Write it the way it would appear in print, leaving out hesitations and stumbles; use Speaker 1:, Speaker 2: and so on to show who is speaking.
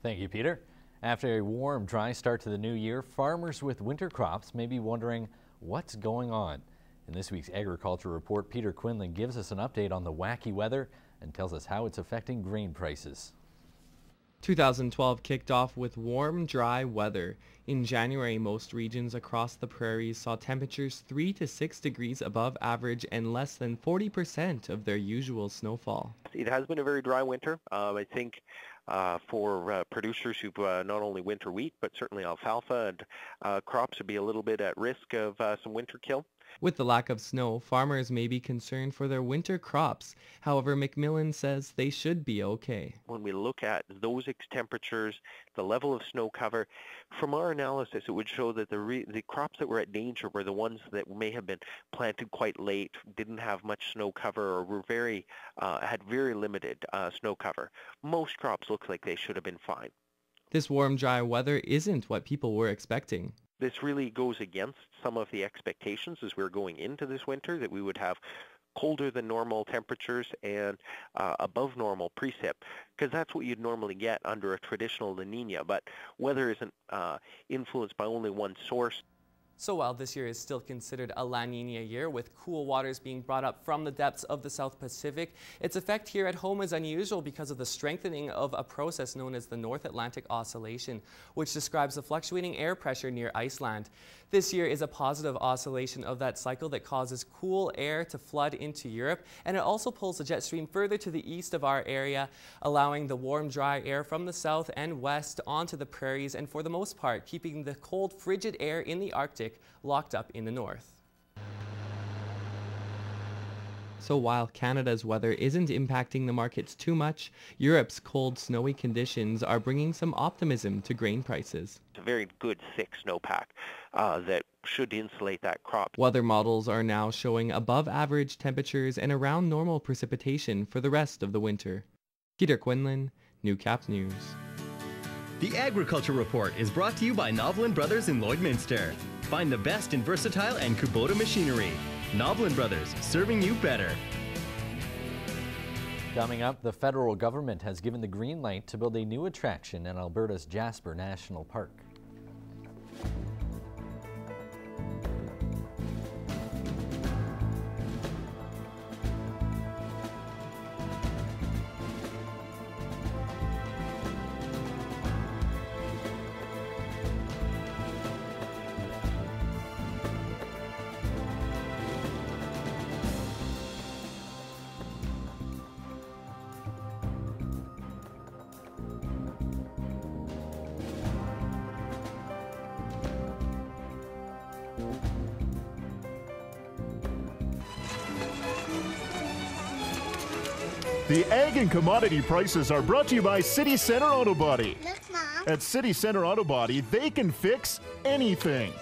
Speaker 1: Thank you, Peter. After a warm, dry start to the new year, farmers with winter crops may be wondering what's going on. In this week's Agriculture Report, Peter Quinlan gives us an update on the wacky weather and tells us how it's affecting grain prices.
Speaker 2: 2012 kicked off with warm, dry weather. In January, most regions across the prairies saw temperatures 3 to 6 degrees above average and less than 40% of their usual snowfall.
Speaker 3: It has been a very dry winter. I think for producers who've not only winter wheat, but certainly alfalfa and crops would be a little bit at risk of some winter kill.
Speaker 2: With the lack of snow, farmers may be concerned for their winter crops. However, McMillan says they should be okay.
Speaker 3: When we look at those temperatures, the level of snow cover, from our analysis, it would show that the crops that were at danger were the ones that may have been planted quite late, didn't have much snow cover, or were had very limited snow cover. Most crops look like they should have been fine.
Speaker 2: This warm, dry weather isn't what people were expecting.
Speaker 3: This really goes against some of the expectations as we're going into this winter, that we would have colder than normal temperatures and above normal precip, because that's what you'd normally get under a traditional La Nina. But weather isn't influenced by only one source.
Speaker 4: So while this year is still considered a La Nina year, with cool waters being brought up from the depths of the South Pacific, its effect here at home is unusual because of the strengthening of a process known as the North Atlantic oscillation, which describes the fluctuating air pressure near Iceland. This year is a positive oscillation of that cycle that causes cool air to flood into Europe, and it also pulls the jet stream further to the east of our area, allowing the warm, dry air from the south and west onto the prairies, and for the most part, keeping the cold, frigid air in the Arctic locked up in the north.
Speaker 2: So while Canada's weather isn't impacting the markets too much, Europe's cold, snowy conditions are bringing some optimism to grain prices.
Speaker 3: It's a very good thick snowpack that should insulate that crop.
Speaker 2: Weather models are now showing above average temperatures and around normal precipitation for the rest of the winter. Peter Quinlan, Newcap News.
Speaker 5: The Agriculture Report is brought to you by Novlin Brothers in Lloydminster. Find the best in versatile and Kubota machinery. Novlin Brothers, serving you better.
Speaker 1: Coming up, the federal government has given the green light to build a new attraction in Alberta's Jasper National Park.
Speaker 6: The Ag and Commodity Prices are brought to you by City Center Auto Body.
Speaker 7: Look, Mom.
Speaker 6: At City Center Auto Body, they can fix anything.